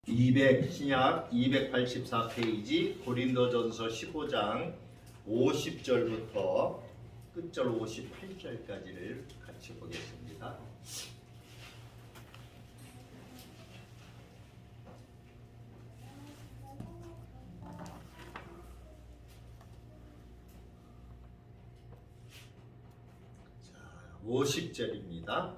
신약 284페이지 고린도전서 15장 50절부터 끝절 58절까지를 같이 보겠습니다. 자, 50절입니다.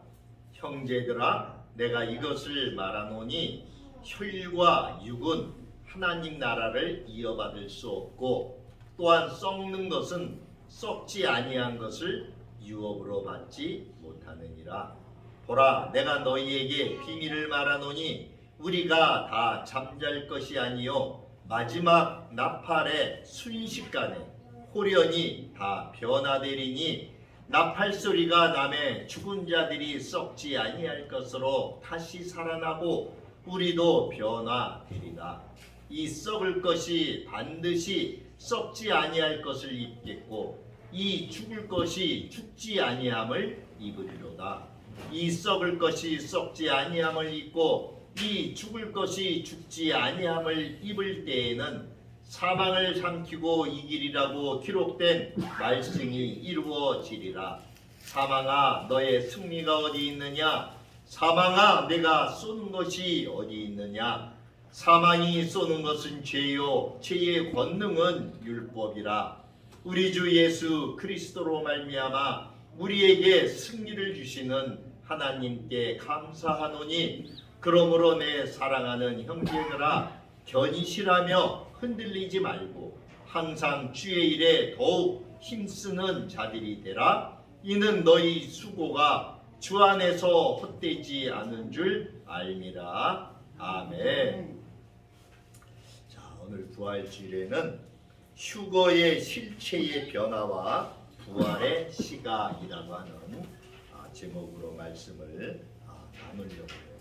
형제들아, 내가 이것을 말하노니 혈과 육은 하나님 나라를 이어받을 수 없고, 또한 썩는 것은 썩지 아니한 것을 유업으로 받지 못하느니라. 보라, 내가 너희에게 비밀을 말하노니 우리가 다 잠잘 것이 아니요 마지막 나팔의 순식간에 홀연히 다 변화되리니, 나팔 소리가 나매 죽은 자들이 썩지 아니할 것으로 다시 살아나고 우리도 변화되리라. 이 썩을 것이 반드시 썩지 아니할 것을 입겠고, 이 죽을 것이 죽지 아니함을 입으리로다. 이 썩을 것이 썩지 아니함을 입고 이 죽을 것이 죽지 아니함을 입을 때에는 사망을 삼키고 이기리라고 기록된 말씀이 이루어지리라. 사망아, 너의 승리가 어디 있느냐? 사망아, 내가 쏘는 것이 어디 있느냐? 사망이 쏘는 것은 죄요, 죄의 권능은 율법이라. 우리 주 예수 그리스도로 말미암아 우리에게 승리를 주시는 하나님께 감사하노니, 그러므로 내 사랑하는 형제들아, 견실하며 흔들리지 말고 항상 주의 일에 더욱 힘쓰는 자들이 되라. 이는 너희 수고가 주 안에서 헛되지 않은 줄 알미라. 아멘. 자, 오늘 부활주일에는 휴거의 실체의 변화와 부활의 시각이라고 하는 제목으로 말씀을 나누려고 해요.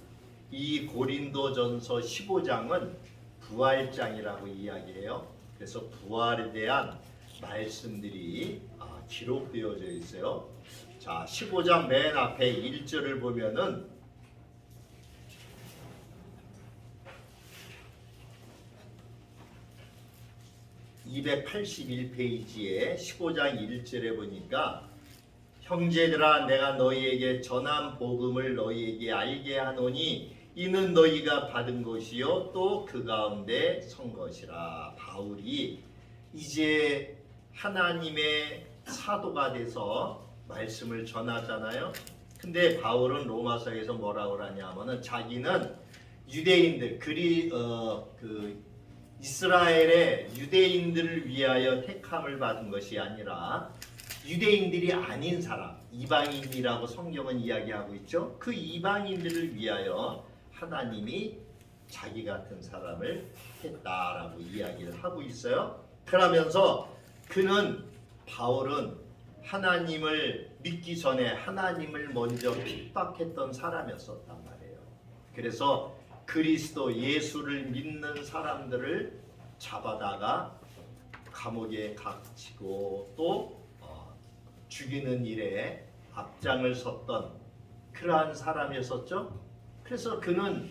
이 고린도전서 15장은 부활장이라고 이야기해요. 그래서 부활에 대한 말씀들이 기록되어져 있어요. 자, 15장 맨 앞에 1절을 보면은 (281페이지에) 15장 1절에 보니까, 형제들아, 내가 너희에게 전한 복음을 너희에게 알게 하노니 이는 너희가 받은 것이요 또 그 가운데 선 것이라. 바울이 이제 하나님의 사도가 돼서 말씀을 전하잖아요. 근데 바울은 로마서에서 뭐라고 하냐면은, 자기는 유대인들 이스라엘의 유대인들을 위하여 택함을 받은 것이 아니라 유대인들이 아닌 사람, 이방인이라고 성경은 이야기하고 있죠. 그 이방인들을 위하여 하나님이 자기 같은 사람을 했다라고 이야기를 하고 있어요. 그러면서 바울은 하나님을 믿기 전에 하나님을 먼저 핍박했던 사람이었단 말이에요. 그래서 그리스도 예수를 믿는 사람들을 잡아다가 감옥에 갇히고 또 죽이는 일에 앞장을 섰던 그러한 사람이었었죠. 그래서 그는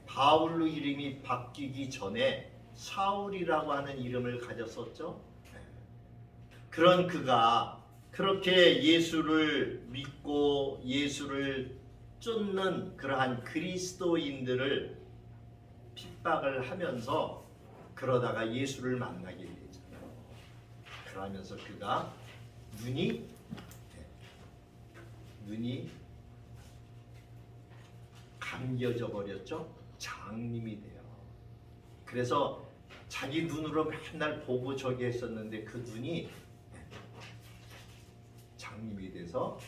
바울로 이름이 바뀌기 전에 사울이라고 하는 이름을 가졌었죠. 그런 그가 그렇게 예수를 믿고 예수를 쫓는 그러한 그리스도인들을 핍박을 하면서 그러다가 예수를 만나게 되잖아요. 그러면서 그가 눈이 감겨져 버렸죠. 장님이 돼요. 그래서 자기 눈으로 맨날 보고 저기 했었는데 그 눈이 장님이 돼서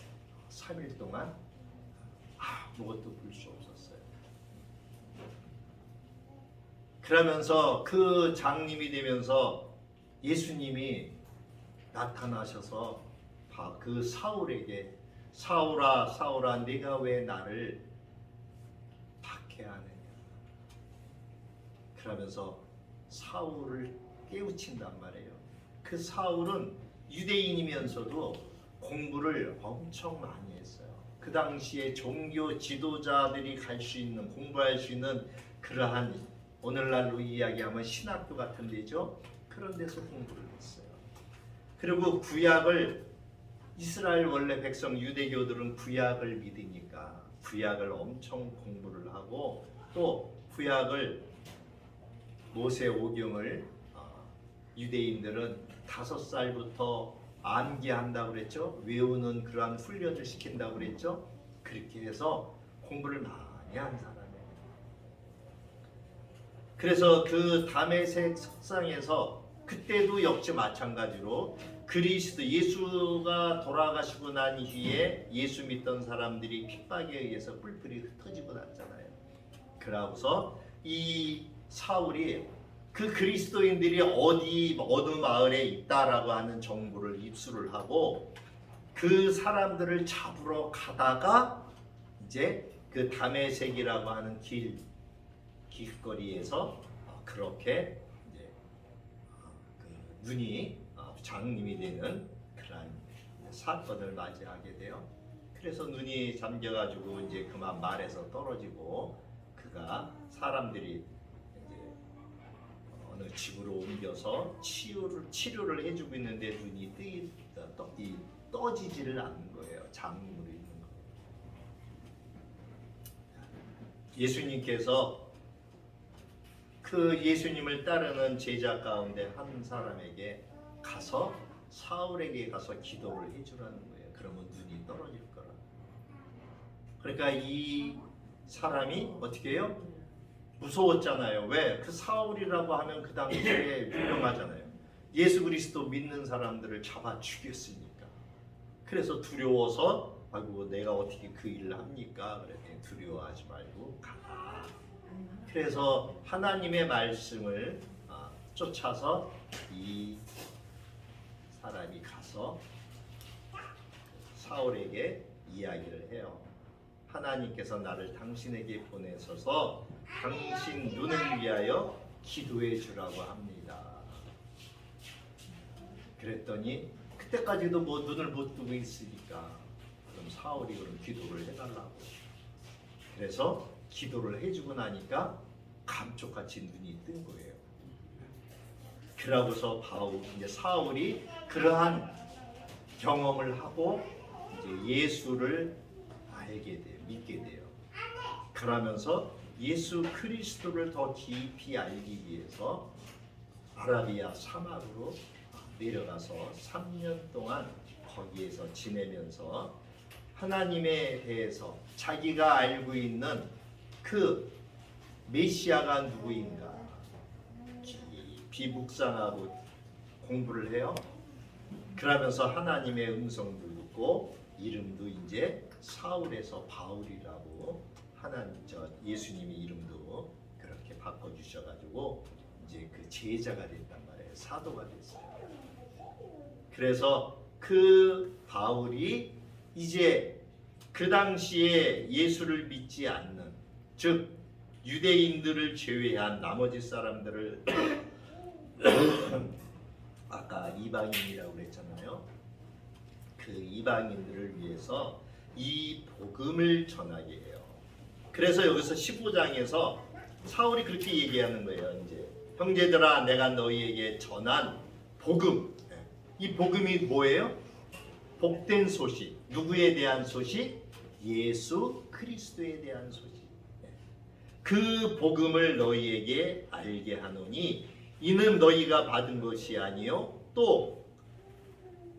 3일 동안 아무것도 볼 수 없었어요. 그러면서 그 장님이 되면서 예수님이 나타나셔서 그 사울에게, 사울아 사울아, 네가 왜 나를 박해하느냐, 그러면서 사울을 깨우친단 말이에요. 그 사울은 유대인이면서도 공부를 엄청 많이 했어요. 그 당시에 종교 지도자들이 갈 수 있는, 공부할 수 있는 그러한, 오늘날로 이야기하면 신학교 같은 데죠. 그런 데서 공부를 했어요. 그리고 구약을, 이스라엘 원래 백성 유대교들은 구약을 믿으니까 구약을 엄청 공부를 하고, 또 구약을, 모세오경을 유대인들은 5살부터 암기한다고 그랬죠. 외우는 그러한 훈련을 시킨다고 그랬죠. 그렇게 해서 공부를 많이 한 사람이에요. 그래서 그 다메섹 석상에서 그때도 역시 마찬가지로 그리스도, 예수가 돌아가시고 난 이후에 예수 믿던 사람들이 핍박에 의해서 뿔뿔이 흩어지고 났잖아요. 그러고서 이 사울이 그 그리스도인들이 어느 마을에 있다라고 하는 정보를 입수를 하고 그 사람들을 잡으러 가다가 이제 그 다메섹이라고 하는 길거리에서 그렇게 이제 그 눈이 장님이 되는 그런 사건을 맞이하게 돼요. 그래서 눈이 잠겨가지고 이제 그만 말에서 떨어지고 그가 사람들이 어느 집으로 옮겨서 치료를 해주고 있는데 눈이 떠지지를 않는 거예요. 장님으로 있는 거. 예수님께서 그 예수님을 따르는 제자 가운데 한 사람에게 가서, 사울에게 가서 기도를 해주라는 거예요. 그러면 눈이 떨어질 거라. 그러니까 이 사람이 어떻게 해요? 무서웠잖아요. 왜? 그 사울이라고 하면 그 당시에 유명하잖아요. 예수 그리스도 믿는 사람들을 잡아 죽였으니까. 그래서 두려워서, 아이고 내가 어떻게 그 일을 합니까? 그랬더니 두려워하지 말고 가라. 그래서 하나님의 말씀을 쫓아서 이 사람이 가서 사울에게 이야기를 해요. 하나님께서 나를 당신에게 보내셔서 당신 눈을 위하여 기도해 주라고 합니다. 그랬더니 그때까지도 뭐 눈을 못 뜨고 있으니까 그럼 사울이 그럼 기도를 해달라고. 그래서 기도를 해주고 나니까 감쪽같이 눈이 뜬 거예요. 그러고서 이제 사울이 그러한 경험을 하고 이제 예수를 알게 돼요. 믿게 돼요. 그러면서 예수 그리스도를 더 깊이 알기 위해서 아라비아 사막으로 내려가서 3년 동안 거기에서 지내면서 하나님에 대해서 자기가 알고 있는 그 메시아가 누구인가 깊이 묵상하고 공부를 해요. 그러면서 하나님의 음성도 듣고 이름도 이제 사울에서 바울이라고 예수님의 이름도 그렇게 바꿔주셔가지고 이제 그 제자가 됐단 말이에요. 사도가 됐어요. 그래서 그 바울이 이제 그 당시에 예수를 믿지 않는, 즉 유대인들을 제외한 나머지 사람들을 아까 이방인이라고 그랬잖아요. 그 이방인들을 위해서 이 복음을 전하게 해요. 그래서 여기서 15장에서 사울이 그렇게 얘기하는 거예요. 이제 형제들아, 내가 너희에게 전한 복음. 이 복음이 뭐예요? 복된 소식. 누구에 대한 소식? 예수 그리스도에 대한 소식. 그 복음을 너희에게 알게 하노니 이는 너희가 받은 것이 아니요 또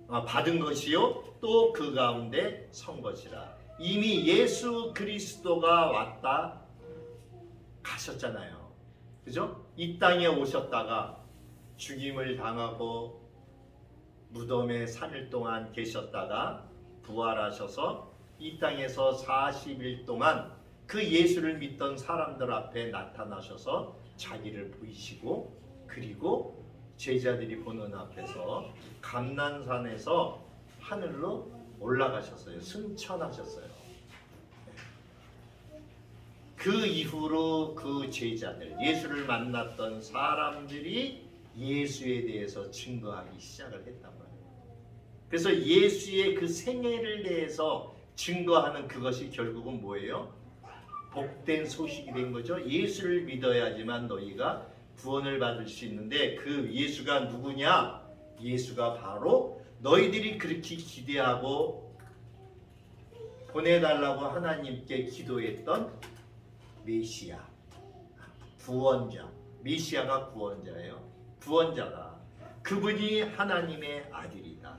받은 것이요 또 그 가운데 선 것이라. 이미 예수 그리스도가 왔다 가셨잖아요. 그죠? 이 땅에 오셨다가 죽임을 당하고 무덤에 3일 동안 계셨다가 부활하셔서 이 땅에서 40일 동안 그 예수를 믿던 사람들 앞에 나타나셔서 자기를 보이시고, 그리고 제자들이 보는 앞에서 감난산에서 하늘로 올라가셨어요. 승천하셨어요. 그 이후로 그 제자들, 예수를 만났던 사람들이 예수에 대해서 증거하기 시작을 했단 말이에요. 그래서 예수의 그 생애를 대해서 증거하는 그것이 결국은 뭐예요? 복된 소식이 된 거죠. 예수를 믿어야지만 너희가 구원을 받을 수 있는데 그 예수가 누구냐? 예수가 바로 너희들이 그렇게 기대하고 보내달라고 하나님께 기도했던 메시아, 구원자. 메시아가 구원자예요. 구원자다. 그분이 하나님의 아들이다.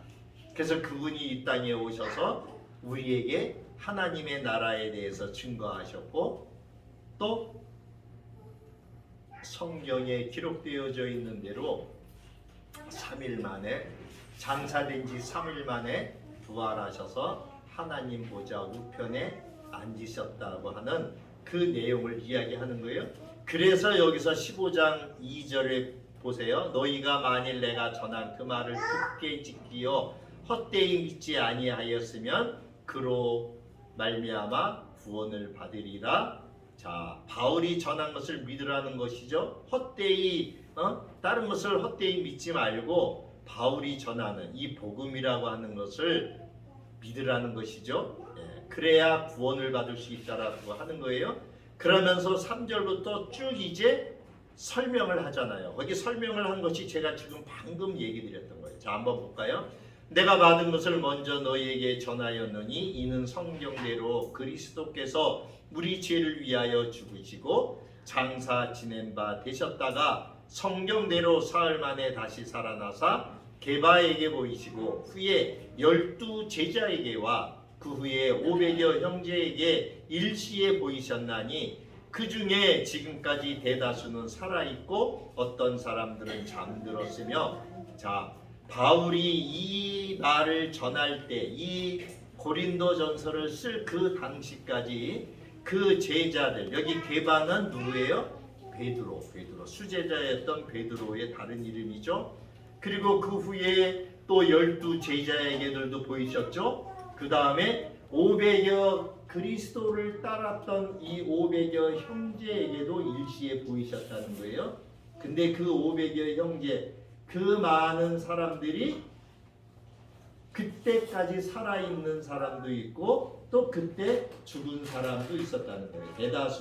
그래서 그분이 이 땅에 오셔서 우리에게 하나님의 나라에 대해서 증거하셨고 또 성경에 기록되어져 있는 대로 3일 만에 장사된 지 3일 만에 부활하셔서 하나님 보좌 우편에 앉으셨다고 하는 그 내용을 이야기하는 거예요. 그래서 여기서 15장 2절에 보세요. 너희가 만일 내가 전한 그 말을 굳게 지키어 헛되이 믿지 아니하였으면 그로 말미암아 구원을 받으리라. 자, 바울이 전한 것을 믿으라는 것이죠. 헛되이 다른 것을 헛되이 믿지 말고 바울이 전하는 이 복음이라고 하는 것을 믿으라는 것이죠. 그래야 구원을 받을 수 있다라고 하는 거예요. 그러면서 3절부터 쭉 이제 설명을 하잖아요. 거기 설명을 한 것이 제가 지금 방금 얘기 드렸던 거예요. 자, 한번 볼까요? 내가 받은 것을 먼저 너희에게 전하였느니 이는 성경대로 그리스도께서 우리 죄를 위하여 죽으시고 장사 지낸 바 되셨다가 성경대로 사흘 만에 다시 살아나사 게바에게 보이시고 후에 12 제자에게와 그 후에 500여 형제에게 일시에 보이셨나니 그 중에 지금까지 대다수는 살아있고 어떤 사람들은 잠들었으며. 자, 바울이 이 말을 전할 때 이 고린도전서를 쓸 그 당시까지 그 제자들, 여기 게바는 누구예요? 베드로, 수제자였던 베드로의 다른 이름이죠. 그리고 그 후에 또 12 제자에게들도 보이셨죠. 그 다음에 500여 그리스도를 따랐던 이 500여 형제에게도 일시에 보이셨다는 거예요. 근데 그 500여 형제, 그 많은 사람들이 그때까지 살아있는 사람도 있고 또 그때 죽은 사람도 있었다는 거예요. 대다수